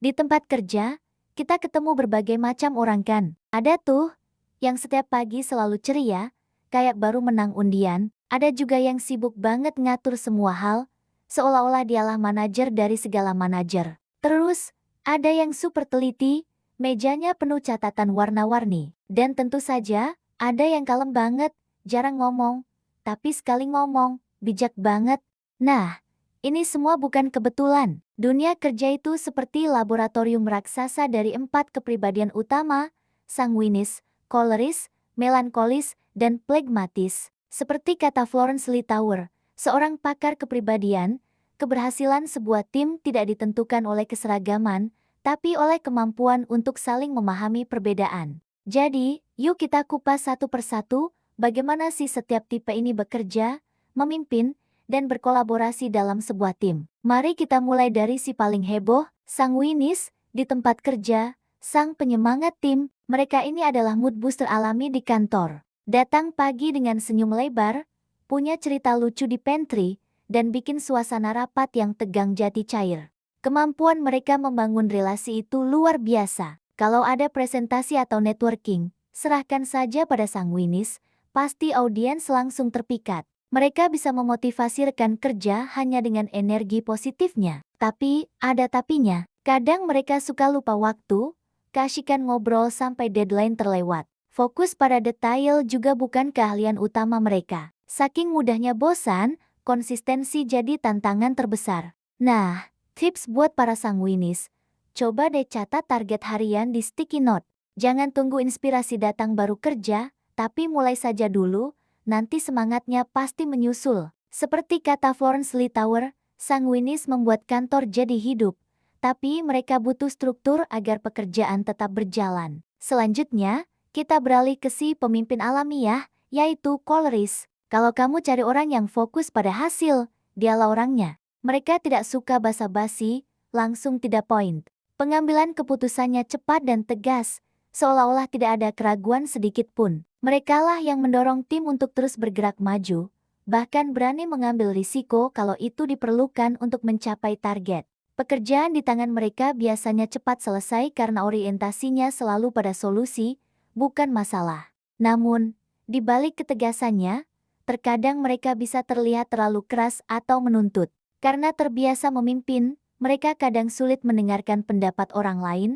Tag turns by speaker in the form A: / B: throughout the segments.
A: Di tempat kerja, kita ketemu berbagai macam orang kan. Ada tuh yang setiap pagi selalu ceria, kayak baru menang undian. Ada juga yang sibuk banget ngatur semua hal, seolah-olah dialah manajer dari segala manajer. Terus, ada yang super teliti, mejanya penuh catatan warna-warni. Dan tentu saja, ada yang kalem banget, jarang ngomong, tapi sekali ngomong, bijak banget. Nah, ini semua bukan kebetulan. Dunia kerja itu seperti laboratorium raksasa dari 4 kepribadian utama, sanguinis, koleris, melankolis, dan flegmatis. Seperti kata Florence Littauer, seorang pakar kepribadian, keberhasilan sebuah tim tidak ditentukan oleh keseragaman, tapi oleh kemampuan untuk saling memahami perbedaan. Jadi, yuk kita kupas satu persatu, bagaimana sih setiap tipe ini bekerja, memimpin, dan berkolaborasi dalam sebuah tim. Mari kita mulai dari si paling heboh, sanguinis, di tempat kerja, sang penyemangat tim. Mereka ini adalah mood booster alami di kantor. Datang pagi dengan senyum lebar, punya cerita lucu di pantry, dan bikin suasana rapat yang tegang jadi cair. Kemampuan mereka membangun relasi itu luar biasa. Kalau ada presentasi atau networking, serahkan saja pada sanguinis, pasti audiens langsung terpikat. Mereka bisa memotivasi rekan kerja hanya dengan energi positifnya. Tapi, ada tapinya. Kadang mereka suka lupa waktu, keasyikan ngobrol sampai deadline terlewat. Fokus pada detail juga bukan keahlian utama mereka. Saking mudahnya bosan, konsistensi jadi tantangan terbesar. Nah, tips buat para sanguinis. Coba deh catat target harian di sticky note. Jangan tunggu inspirasi datang baru kerja, tapi mulai saja dulu, nanti semangatnya pasti menyusul. Seperti kata Florence Littauer, sanguinis membuat kantor jadi hidup, tapi mereka butuh struktur agar pekerjaan tetap berjalan. Selanjutnya, kita beralih ke si pemimpin alamiah, yaitu koleris. Kalau kamu cari orang yang fokus pada hasil, dialah orangnya. Mereka tidak suka basa-basi, langsung tidak point. Pengambilan keputusannya cepat dan tegas, seolah-olah tidak ada keraguan sedikit pun. Merekalah yang mendorong tim untuk terus bergerak maju, bahkan berani mengambil risiko kalau itu diperlukan untuk mencapai target. Pekerjaan di tangan mereka biasanya cepat selesai karena orientasinya selalu pada solusi, bukan masalah. Namun, di balik ketegasannya, terkadang mereka bisa terlihat terlalu keras atau menuntut. Karena terbiasa memimpin, mereka kadang sulit mendengarkan pendapat orang lain,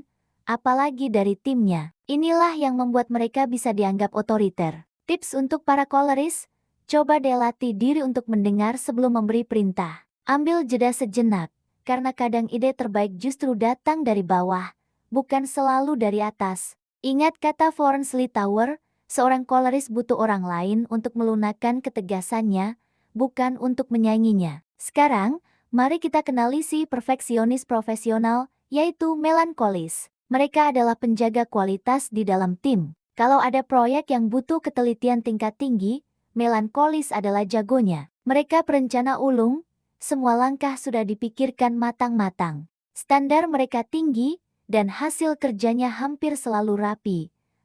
A: apalagi dari timnya. Inilah yang membuat mereka bisa dianggap otoriter. Tips untuk para koleris, coba deh latih diri untuk mendengar sebelum memberi perintah. Ambil jeda sejenak, karena kadang ide terbaik justru datang dari bawah, bukan selalu dari atas. Ingat kata Florence Littauer, seorang koleris butuh orang lain untuk melunakkan ketegasannya, bukan untuk menyainginya. Sekarang, mari kita kenali si perfeksionis profesional, yaitu melankolis. Mereka adalah penjaga kualitas di dalam tim. Kalau ada proyek yang butuh ketelitian tingkat tinggi, melankolis adalah jagonya. Mereka perencana ulung, semua langkah sudah dipikirkan matang-matang. Standar mereka tinggi, dan hasil kerjanya hampir selalu rapi,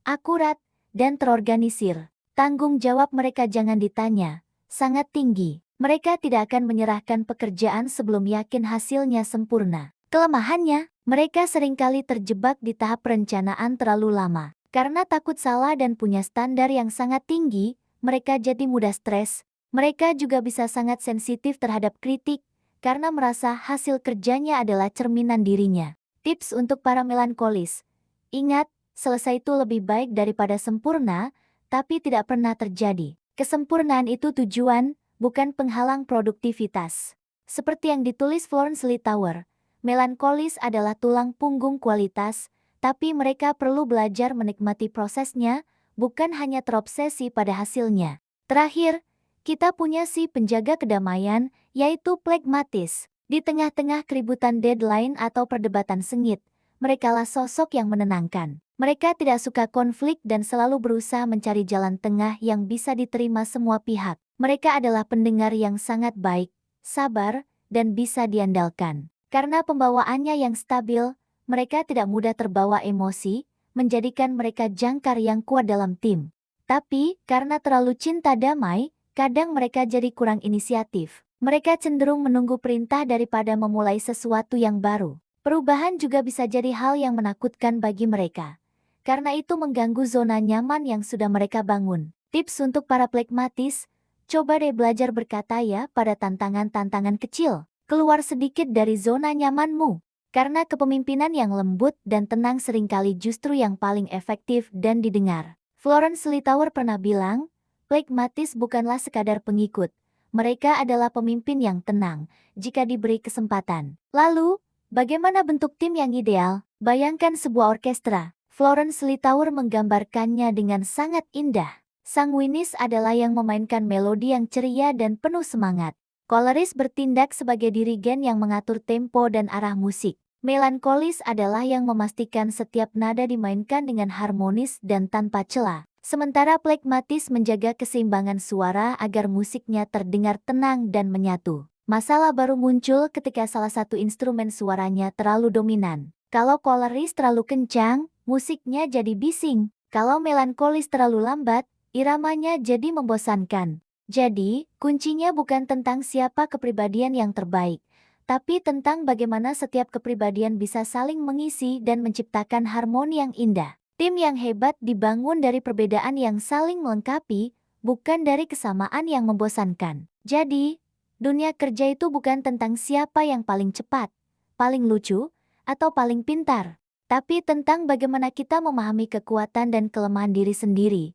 A: akurat, dan terorganisir. Tanggung jawab mereka jangan ditanya, sangat tinggi. Mereka tidak akan menyerahkan pekerjaan sebelum yakin hasilnya sempurna. Kelemahannya, mereka seringkali terjebak di tahap perencanaan terlalu lama. Karena takut salah dan punya standar yang sangat tinggi, mereka jadi mudah stres. Mereka juga bisa sangat sensitif terhadap kritik, karena merasa hasil kerjanya adalah cerminan dirinya. Tips untuk para melankolis. Ingat, selesai itu lebih baik daripada sempurna, tapi tidak pernah terjadi. Kesempurnaan itu tujuan, bukan penghalang produktivitas. Seperti yang ditulis Florence Littauer, melankolis adalah tulang punggung kualitas, tapi mereka perlu belajar menikmati prosesnya, bukan hanya terobsesi pada hasilnya. Terakhir, kita punya si penjaga kedamaian, yaitu flegmatis. Di tengah-tengah keributan deadline atau perdebatan sengit, merekalah sosok yang menenangkan. Mereka tidak suka konflik dan selalu berusaha mencari jalan tengah yang bisa diterima semua pihak. Mereka adalah pendengar yang sangat baik, sabar, dan bisa diandalkan. Karena pembawaannya yang stabil, mereka tidak mudah terbawa emosi, menjadikan mereka jangkar yang kuat dalam tim. Tapi, karena terlalu cinta damai, kadang mereka jadi kurang inisiatif. Mereka cenderung menunggu perintah daripada memulai sesuatu yang baru. Perubahan juga bisa jadi hal yang menakutkan bagi mereka, karena itu mengganggu zona nyaman yang sudah mereka bangun. Tips untuk para plekmatis, coba deh belajar berkata ya pada tantangan-tantangan kecil. Keluar sedikit dari zona nyamanmu, karena kepemimpinan yang lembut dan tenang seringkali justru yang paling efektif dan didengar. Florence Littauer pernah bilang, plekmatis bukanlah sekadar pengikut, mereka adalah pemimpin yang tenang jika diberi kesempatan. Lalu, bagaimana bentuk tim yang ideal? Bayangkan sebuah orkestra. Florence Littauer menggambarkannya dengan sangat indah. Sanguinis adalah yang memainkan melodi yang ceria dan penuh semangat. Koleris bertindak sebagai dirigen yang mengatur tempo dan arah musik. Melankolis adalah yang memastikan setiap nada dimainkan dengan harmonis dan tanpa celah. Sementara plekmatis menjaga keseimbangan suara agar musiknya terdengar tenang dan menyatu. Masalah baru muncul ketika salah satu instrumen suaranya terlalu dominan. Kalau koleris terlalu kencang, musiknya jadi bising. Kalau melankolis terlalu lambat, iramanya jadi membosankan. Jadi, kuncinya bukan tentang siapa kepribadian yang terbaik, tapi tentang bagaimana setiap kepribadian bisa saling mengisi dan menciptakan harmoni yang indah. Tim yang hebat dibangun dari perbedaan yang saling melengkapi, bukan dari kesamaan yang membosankan. Jadi, dunia kerja itu bukan tentang siapa yang paling cepat, paling lucu, atau paling pintar, tapi tentang bagaimana kita memahami kekuatan dan kelemahan diri sendiri,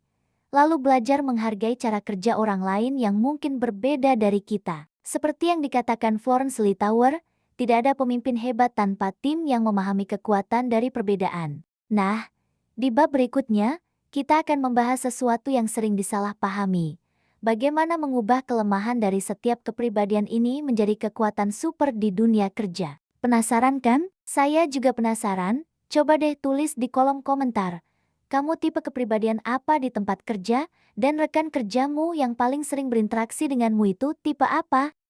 A: lalu belajar menghargai cara kerja orang lain yang mungkin berbeda dari kita. Seperti yang dikatakan Florence Littauer, tidak ada pemimpin hebat tanpa tim yang memahami kekuatan dari perbedaan. Nah, di bab berikutnya, kita akan membahas sesuatu yang sering disalahpahami. Bagaimana mengubah kelemahan dari setiap kepribadian ini menjadi kekuatan super di dunia kerja. Penasaran kan? Saya juga penasaran. Coba deh tulis di kolom komentar. Kamu tipe kepribadian apa di tempat kerja, dan rekan kerjamu yang paling sering berinteraksi denganmu itu tipe apa?